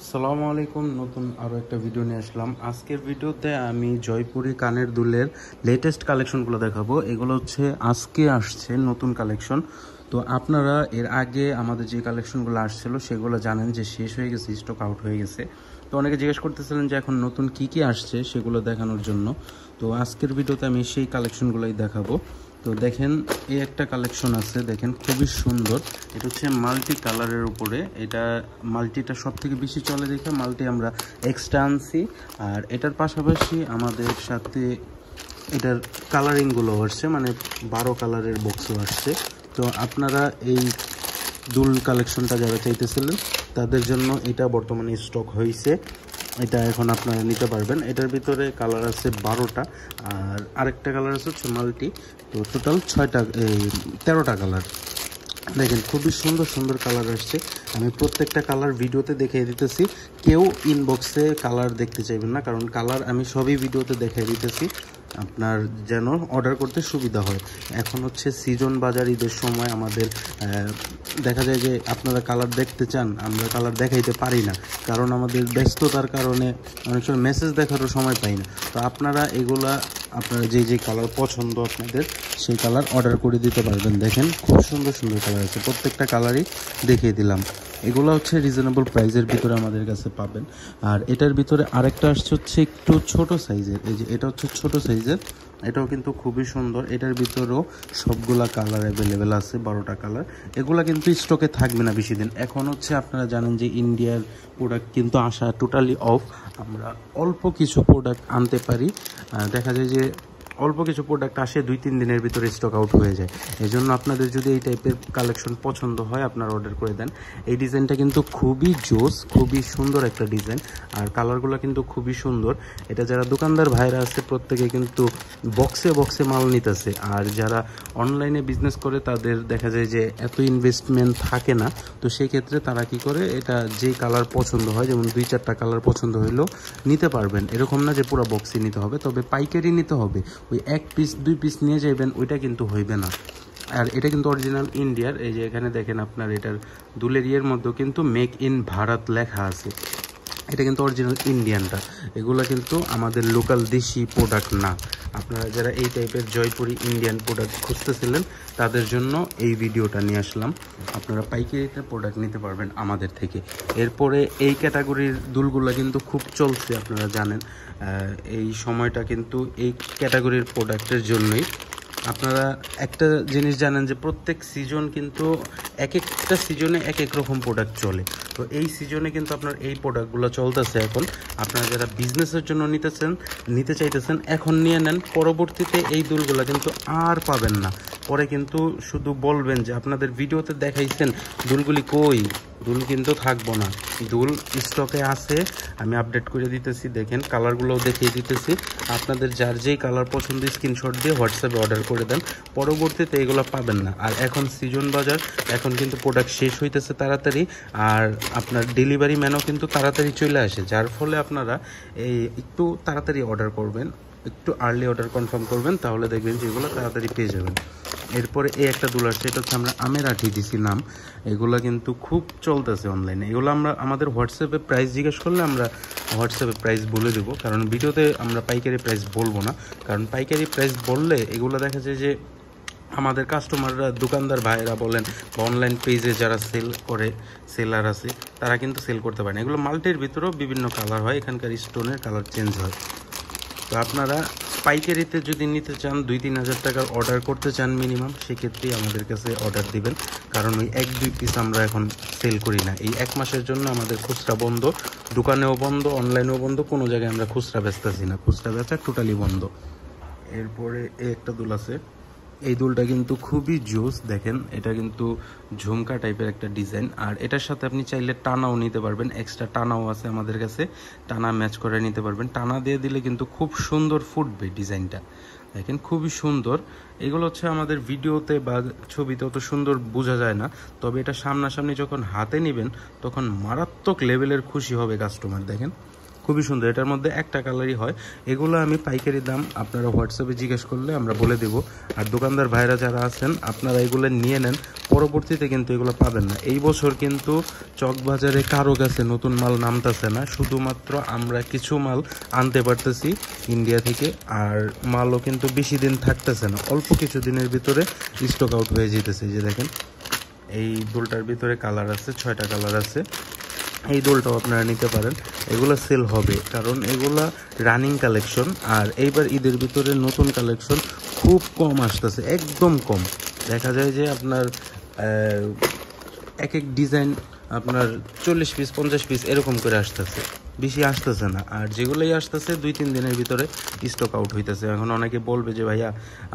আসসালামু আলাইকুম। নতুন আরও একটা ভিডিও নিয়ে আসলাম। আজকের ভিডিওতে আমি জয়পুরি কানের দুলের লেটেস্ট কালেকশনগুলো দেখাবো। এগুলো হচ্ছে আজকে আসছে নতুন কালেকশন। তো আপনারা এর আগে আমাদের যে কালেকশনগুলো আসছিল সেগুলো জানেন যে শেষ হয়ে গেছে, স্টক আউট হয়ে গেছে। তো অনেকে জিজ্ঞেস করতেছিলেন যে এখন নতুন কি কি আসছে সেগুলো দেখানোর জন্য। তো আজকের ভিডিওতে আমি সেই কালেকশনগুলোই দেখাবো। তো দেখেন, এই একটা কালেকশন আছে, দেখেন খুবই সুন্দর। এটা হচ্ছে মাল্টি কালারের উপরে। এটা মাল্টিটা সব থেকে বেশি চলে দেখে মাল্টি আমরা এক্সট্রা আনছি। আর এটার পাশাপাশি আমাদের সাথে এটার কালারিংগুলো আসছে, মানে 12 কালারের বক্সও আসছে। তো আপনারা এই দুল কালেকশনটা যারা চাইতেছিলেন তাদের জন্য এটা বর্তমানে স্টক হয়েছে। এটা এখন আপনারা নিতে পারবেন। এটার ভিতরে কালার আছে 12টা, আর আরেকটা কালার আছে হচ্ছে মাল্টি। তো টোটাল 13টা কালার। দেখেন খুবই সুন্দর সুন্দর কালার আসছে। আমি প্রত্যেকটা কালার ভিডিওতে দেখিয়ে দিতেছি। কেউ ইনবক্সে কালার দেখতে চাইবেন না, কারণ কালার আমি সবই ভিডিওতে দেখিয়ে দিতেছি আপনার যেন অর্ডার করতে সুবিধা হয়। এখন হচ্ছে সিজন বাজার, ঈদের সময় আমাদের দেখা যায় যে আপনারা কালার দেখতে চান, আমরা কালার দেখাইতে পারি না, কারণ আমাদের ব্যস্ততার কারণে অনেক সময় মেসেজ দেখারও সময় পাই না। তো আপনারা এগুলা আপনারা যে কালার পছন্দ আপনাদের সেই কালার অর্ডার করে দিতে পারবেন। দেখেন খুব সুন্দর সুন্দর কালার আছে, প্রত্যেকটা কালারই দেখিয়ে দিলাম। এগুলো হচ্ছে রিজনেবল প্রাইসের ভিতরে আমাদের কাছে পাবেন। আর এটার ভিতরে আরেকটা আসছে হচ্ছে একটু ছোট সাইজের। এই যে এটা হচ্ছে ছোট সাইজের, এটাও কিন্তু খুবই সুন্দর। এটার ভিতরেও সবগুলা কালার অ্যাভেলেবেল আছে, 12টা কালার। এগুলা কিন্তু স্টকে থাকবে না বেশি দিন। এখন হচ্ছে আপনারা জানেন যে ইন্ডিয়ার প্রোডাক্ট কিন্তু আসা টোটালি অফ। আমরা অল্প কিছু প্রোডাক্ট আনতে পারি, দেখা যায় যে অল্প কিছু প্রোডাক্ট আসে 2-3 দিনের ভিতরে স্টক আউট হয়ে যায়। এই জন্য আপনাদের যদি এই টাইপের কালেকশন পছন্দ হয় আপনারা অর্ডার করে দেন। এই ডিজাইনটা কিন্তু খুবই জোস, খুবই সুন্দর একটা ডিজাইন, আর কালারগুলো কিন্তু খুবই সুন্দর। এটা যারা দোকানদার ভাইরা আছে প্রত্যেকে কিন্তু বক্সে বক্সে মাল নিতেছে। আর যারা অনলাইনে বিজনেস করে তাদের দেখা যায় যে এত ইনভেস্টমেন্ট থাকে না। তো সেই ক্ষেত্রে তারা কি করে, এটা যেই কালার পছন্দ হয়, যেমন 2-4টা কালার পছন্দ হইলেও নিতে পারবেন। এরকম না যে পুরো বক্সই নিতে হবে, তবে পাইকারি নিতে হবে। ওই 1 পিস 2 পিস নিয়ে যাবেন ওইটা কিন্তু হইবে না। আর এটা কিন্তু অরিজিনাল ইন্ডিয়ার। এই যে এখানে দেখেন আপনার এটার দুলের ইয়ের মধ্যেও কিন্তু মেক ইন ভারত লেখা আছে। এটা কিন্তু অরিজিনাল ইন্ডিয়ানটা। এগুলো কিন্তু আমাদের লোকাল দেশি প্রোডাক্ট না। আপনারা যারা এই টাইপের জয়পুরি ইন্ডিয়ান প্রোডাক্ট খুঁজতেছিলেন তাদের জন্য এই ভিডিওটা নিয়ে আসলাম। আপনারা পাইকারিতে প্রোডাক্ট নিতে পারবেন আমাদের থেকে। এরপরে এই ক্যাটাগরির দুলগুলো কিন্তু খুব চলছে, আপনারা জানেন। এই সময়টা কিন্তু এই ক্যাটাগরির প্রোডাক্টের জন্যই। আপনারা একটা জিনিস জানেন যে প্রত্যেক সিজন কিন্তু এক একটা সিজনে এক এক রকম প্রোডাক্ট চলে। তো এই সিজনে কিন্তু আপনার এই প্রোডাক্টগুলো চলতেছে এখন। আপনারা যারা বিজনেসের জন্য নিতে চাইতেছেন এখন নিয়ে নেন, পরবর্তীতে এই দুলগুলো কিন্তু আর পাবেন না। পরে কিন্তু শুধু বলবেন যে আপনাদের ভিডিওতে দেখাইছেন দুলগুলি কই, দুল কিন্তু থাকবো না। দুল স্টকে আছে, আমি আপডেট করে দিতেছি। দেখেন কালারগুলোও দেখিয়ে দিতেছি। আপনাদের যার যেই কালার পছন্দ স্ক্রিনশট দিয়ে হোয়াটসঅ্যাপে অর্ডার করে দেন, পরবর্তীতে এগুলো পাবেন না। আর এখন সিজন বাজার, এখন কিন্তু প্রোডাক্ট শেষ হইতেছে তাড়াতাড়ি, আর আপনার ডেলিভারি ম্যানও কিন্তু তাড়াতাড়ি চলে আসে। যার ফলে আপনারা এই একটু তাড়াতাড়ি অর্ডার করবেন, একটু আর্লি অর্ডার কনফার্ম করবেন, তাহলে দেখবেন যে এগুলো তাড়াতাড়ি পেয়ে যাবেন। এরপরে এই একটা দুল আসছে, এটা হচ্ছে আমরা আমের আঠি দিছি নাম। এগুলো কিন্তু খুব চলতেছে অনলাইনে। এগুলো আমরা আমাদের হোয়াটসঅ্যাপে প্রাইস জিজ্ঞেস করলে আমরা হোয়াটসঅ্যাপে প্রাইস বলে দেবো, কারণ ভিডিওতে আমরা পাইকারি প্রাইস বলবো না। কারণ পাইকারি প্রাইস বললে এগুলো দেখা যায় যে আমাদের কাস্টমাররা, দোকানদার ভাইয়েরা বলেন বা অনলাইন পেজে যারা সেল করে সেলার আছে তারা কিন্তু সেল করতে পারে না। এগুলো মাল্টির ভিতরেও বিভিন্ন কালার হয়, এখানকার স্টোনের কালার চেঞ্জ হয়। তো আপনারা পাইকারিতে যদি নিতে চান, 2-3 হাজার টাকার অর্ডার করতে চান মিনিমাম, সেক্ষেত্রেই আমাদের কাছে অর্ডার দিবেন। কারণ ওই 1-2 পিস আমরা এখন সেল করি না। এই 1 মাসের জন্য আমাদের খুচরা বন্ধ, দোকানেও বন্ধ, অনলাইনেও বন্ধ, কোনো জায়গায় আমরা খুচরা বেচতেছি না, খুচরা বেচা টোটালি বন্ধ। এরপরে এই একটা দুল আছে, এই দুলটা কিন্তু খুবই জোস। দেখেন এটা কিন্তু ঝুমকা টাইপের একটা ডিজাইন, আর এটার সাথে আপনি চাইলে টানাও নিতে পারবেন। এক্সট্রা টানাও আছে আমাদের কাছে, টানা ম্যাচ করে নিতে পারবেন। টানা দিয়ে দিলে কিন্তু খুব সুন্দর ফুটবে ডিজাইনটা। দেখেন খুবই সুন্দর। এগুলো হচ্ছে আমাদের ভিডিওতে বা ছবিতে অত সুন্দর বোঝা যায় না, তবে এটা সামনাসামনি যখন হাতে নেবেন তখন মারাত্মক লেভেলের খুশি হবে কাস্টমার। দেখেন খুবই সুন্দর। এটার মধ্যে একটা কালারই হয়। এগুলো আমি পাইকারি দাম আপনারা হোয়াটসঅ্যাপে জিজ্ঞেস করলে আমরা বলে দেব। আর দোকানদার ভাইরা যারা আছেন আপনারা এগুলো নিয়ে নেন, পরবর্তীতে কিন্তু এগুলো পাবেন না। এই বছর কিন্তু চকবাজারে কারো কাছে নতুন মাল নামতেছে না, শুধুমাত্র আমরা কিছু মাল আনতে পারতেছি ইন্ডিয়া থেকে। আর মালও কিন্তু বেশি দিন থাকতেছে না, অল্প কিছু দিনের ভিতরে স্টক আউট হয়ে যেতেছে। যে দেখেন এই দুলটার ভিতরে কালার আছে, 6টা কালার আছে। এই দোলটাও আপনারা নিতে পারেন, এগুলো সেল হবে কারণ এগুলা রানিং কালেকশন। আর এইবার ঈদের ভিতরে নতুন কালেকশন খুব কম আসতেছে, একদম কম। দেখা যায় যে আপনার এক এক ডিজাইন আপনার 40 পিস 50 পিস এরকম করে আসতেছে, বেশি আসতেছে না। আর যেগুলোই আসতেছে 2-3 দিনের ভিতরে স্টক আউট হইতেছে। এখন অনেকে বলবে যে ভাইয়া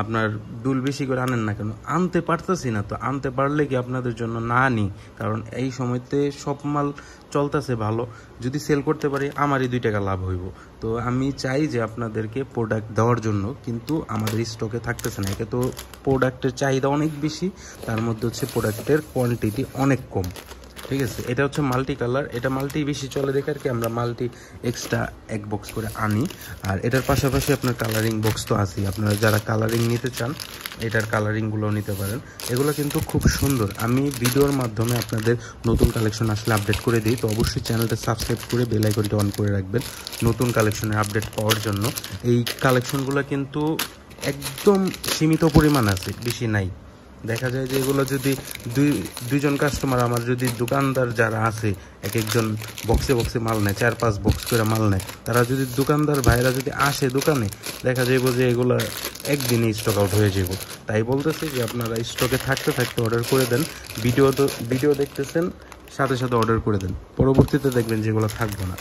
আপনার দুল বেশি করে আনেন না কেন? আনতে পারতেছি না তো, আনতে পারলে কি আপনাদের জন্য না আনি, কারণ এই সময়তে সব মাল চলতেছে ভালো। যদি সেল করতে পারি আমারই 2 টাকা লাভ হইব। তো আমি চাই যে আপনাদেরকে প্রোডাক্ট দেওয়ার জন্য, কিন্তু আমাদের স্টকে থাকতেছে না। একে তো প্রোডাক্টের চাহিদা অনেক বেশি, তার মধ্যে হচ্ছে প্রোডাক্টের কোয়ান্টিটি অনেক কম। ঠিক আছে, এটা হচ্ছে মাল্টি কালার। এটা মাল্টি বেশি চলে দেখে আর কি আমরা মাল্টি এক্সট্রা এক বক্স করে আনি। আর এটার পাশাপাশি আপনার কালারিং বক্স তো আছেই, আপনারা যারা কালারিং নিতে চান এটার কালারিংগুলোও নিতে পারেন। এগুলো কিন্তু খুব সুন্দর। আমি ভিডিওর মাধ্যমে আপনাদের নতুন কালেকশন আসলে আপডেট করে দিই, তো অবশ্যই চ্যানেলটা সাবস্ক্রাইব করে বেল আইকনটা অন করে রাখবেন নতুন কালেকশনের আপডেট পাওয়ার জন্য। এই কালেকশনগুলো কিন্তু একদম সীমিত পরিমাণ আছে, বেশি নাই। দেখা যায় যে এগুলো যদি দুইজন কাস্টমার, আমার যদি দোকানদার যারা আছে এক একজন বক্সে বক্সে মাল নেয়, 4-5 বক্স করে মাল নেয়, তারা যদি দোকানদার ভাইরা যদি আসে দোকানে, দেখা যাইব যে এগুলো একদিনে স্টক আউট হয়ে যাব। তাই বলতেছি যে আপনারা স্টকে থাকতে থাকতে অর্ডার করে দেন। ভিডিও দেখতেছেন সাথে সাথে অর্ডার করে দেন, পরবর্তীতে দেখবেন যেগুলো থাকবে না।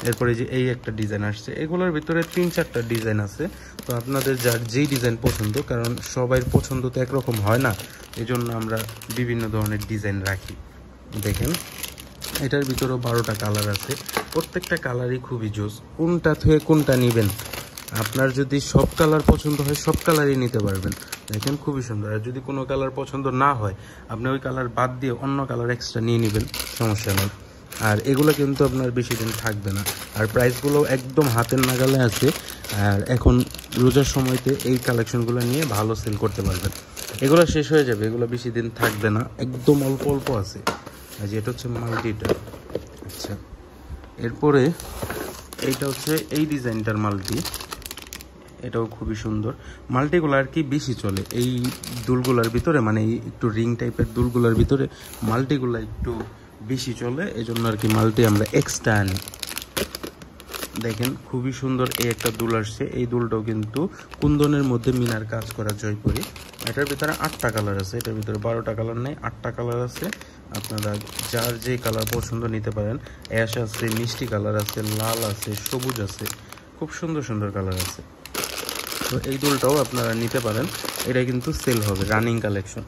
এরপরে যে এই একটা ডিজাইন আসছে, এগুলোর ভিতরে 3-4টা ডিজাইন আছে। তো আপনাদের যার যেই ডিজাইন পছন্দ, কারণ সবার পছন্দ তো একরকম হয় না, এই জন্য আমরা বিভিন্ন ধরনের ডিজাইন রাখি। দেখেন এটার ভিতরেও 12টা কালার আছে, প্রত্যেকটা কালারই খুবই জোস। কোনটা থেকে কোনটা নেবেন, আপনার যদি সব কালার পছন্দ হয় সব কালারই নিতে পারবেন। দেখেন খুবই সুন্দর। আর যদি কোনো কালার পছন্দ না হয় আপনি ওই কালার বাদ দিয়ে অন্য কালার এক্সট্রা নিয়ে নেবেন, সমস্যা নেই। আর এগুলো কিন্তু আপনার বেশি দিন থাকবে না। আর প্রাইসগুলো একদম হাতের নাগালে আছে। আর এখন রোজার সময়তে এই কালেকশনগুলো নিয়ে ভালো সেল করতে পারবেন। এগুলো শেষ হয়ে যাবে, এগুলো বেশি দিন থাকবে না, একদম অল্প অল্প আছে। আর যেটা হচ্ছে মাল্টিটা। আচ্ছা, এরপরে এইটা হচ্ছে এই ডিজাইনটার মাল্টি, এটাও খুবই সুন্দর। মাল্টিগুলো আর কি বেশি চলে এই দুলগুলার ভিতরে, মানে এই একটু রিং টাইপের দুলগুলার ভিতরে মাল্টিগুলো একটু বেশি চলে, এই জন্য আর কি মাল্টি আমরা এক্সট্রা আনি। দেখেন খুবই সুন্দর এই একটা দুল আসছে। এই দুলটাও কিন্তু কুন্দনের মধ্যে মিনার কাজ করা জয়পুরি। এটার ভিতরে 8টা কালার আছে, এটার ভিতরে 12টা কালার নেই, 8টা কালার আছে। আপনারা যার যে কালার পছন্দ নিতে পারেন। অ্যাশ আছে, মিষ্টি কালার আছে, লাল আছে, সবুজ আছে, খুব সুন্দর সুন্দর কালার আছে। তো এই দুলটাও আপনারা নিতে পারেন, এটা কিন্তু সেল হবে, রানিং কালেকশন।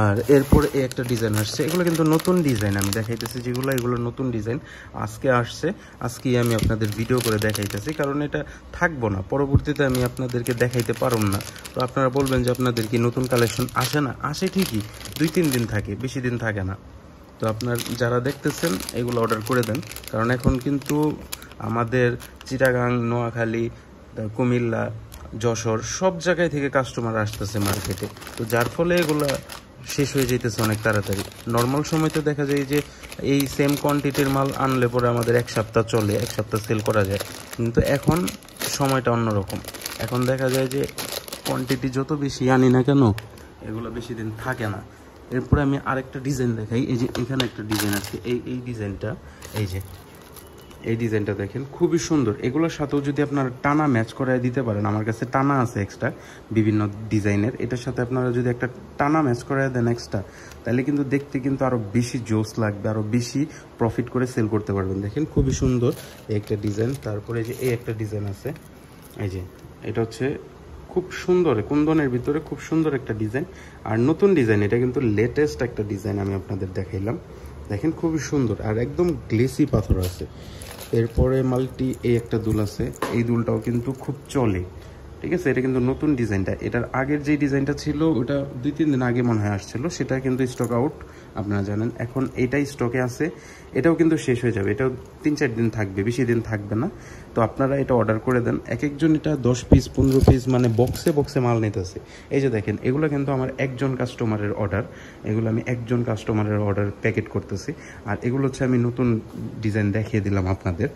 আর এরপরে এই একটা ডিজাইন আসছে, এগুলো কিন্তু নতুন ডিজাইন আমি দেখাইতেছি যেগুলো, এগুলো নতুন ডিজাইন আজকে আসছে, আজকেই আমি আপনাদের ভিডিও করে দেখাইতেছি, কারণ এটা থাকবো না, পরবর্তীতে আমি আপনাদেরকে দেখাইতে পারব না। তো আপনারা বলবেন যে আপনাদের কি নতুন কালেকশন আসে না? আসে ঠিকই, 2-3 দিন থাকে, বেশি দিন থাকে না। তো আপনার যারা দেখতেছেন এগুলো অর্ডার করে দেন, কারণ এখন কিন্তু আমাদের চিটাগাং, নোয়াখালী, কুমিল্লা, যশোর সব জায়গায় থেকে কাস্টমার আসতেছে মার্কেটে। তো যার ফলে এগুলা শেষ হয়ে যেতেছে অনেক তাড়াতাড়ি। নর্মাল সময়তে দেখা যায় যে এই সেম কোয়ান্টিটির মাল আনলে পরে আমাদের 1 সপ্তাহ চলে, 1 সপ্তাহ সেল করা যায়। কিন্তু এখন সময়টা অন্যরকম, এখন দেখা যায় যে কোয়ান্টিটি যত বেশি আনি না কেন এগুলো বেশি দিন থাকে না। এরপরে আমি আরেকটা ডিজাইন দেখাই। এই যে এখানে একটা ডিজাইন আছে, এই ডিজাইনটা, এই ডিজাইনটা দেখেন খুবই সুন্দর। এগুলোর সাথেও যদি আপনারা টানা ম্যাচ করায় দিতে পারেন, আমার কাছে টানা আছে এক্সট্রা বিভিন্ন ডিজাইনের, এটার সাথে আপনারা যদি একটা টানা ম্যাচ করায় দেন এক্সট্রা, তাহলে কিন্তু দেখতে কিন্তু আরও বেশি জোস লাগবে, আরও বেশি প্রফিট করে সেল করতে পারবেন। দেখেন খুবই সুন্দর এই একটা ডিজাইন। তারপরে যে এই একটা ডিজাইন আছে, এই যে এটা হচ্ছে খুব সুন্দর, কুন্দনের ভিতরে খুব সুন্দর একটা ডিজাইন। আর নতুন ডিজাইন, এটা কিন্তু লেটেস্ট একটা ডিজাইন আমি আপনাদের দেখাইলাম। দেখেন খুবই সুন্দর, আর একদম গ্লেসি পাথর আছে। এরপরে মাল্টি এই একটা দুল আছে, এই দুলটাও কিন্তু খুব চলে, ঠিক আছে। এটা কিন্তু নতুন ডিজাইনটা, এটার আগের যে ডিজাইনটা ছিল ওটা 2-3 দিন আগে মনে হয় আসছিল, সেটা কিন্তু স্টক আউট আপনারা জানেন। এখন এটাই স্টকে আছে, এটাও কিন্তু শেষ হয়ে যাবে, এটাও 3-4 দিন থাকবে, বেশি দিন থাকবে না। তো আপনারা এটা অর্ডার করে দেন। এক একজন এটা 10 পিস 15 পিস মানে বক্সে বক্সে মাল নিতেছে। এই যে দেখেন, এগুলো কিন্তু আমার একজন কাস্টমারের অর্ডার, এগুলো আমি একজন কাস্টমারের অর্ডার প্যাকেট করতেছি। আর এগুলো হচ্ছে আমি নতুন ডিজাইন দেখিয়ে দিলাম আপনাদের।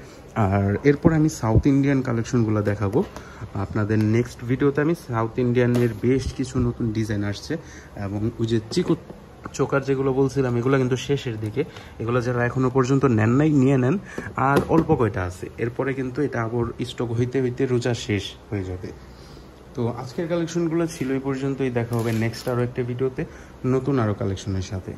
আর এরপর আমি সাউথ ইন্ডিয়ান কালেকশনগুলো দেখাবো আপনাদের নেক্সট ভিডিওতে। আমি সাউথ ইন্ডিয়ানের বেশ কিছু নতুন ডিজাইন আসছে, এবং ওই যে চিকু চোকার যেগুলো বলছিলাম, এগুলো কিন্তু শেষের দিকে। এগুলো যারা এখনো পর্যন্ত নেন নাই নিয়ে নেন, আর অল্প কয়টা আছে, এরপরে কিন্তু এটা আবার স্টক হইতে হইতে রোজা শেষ হয়ে যাবে। তো আজকের কালেকশনগুলো ছিল এই পর্যন্তই। দেখা হবে নেক্সট আরও একটা ভিডিওতে নতুন আরও কালেকশনের সাথে।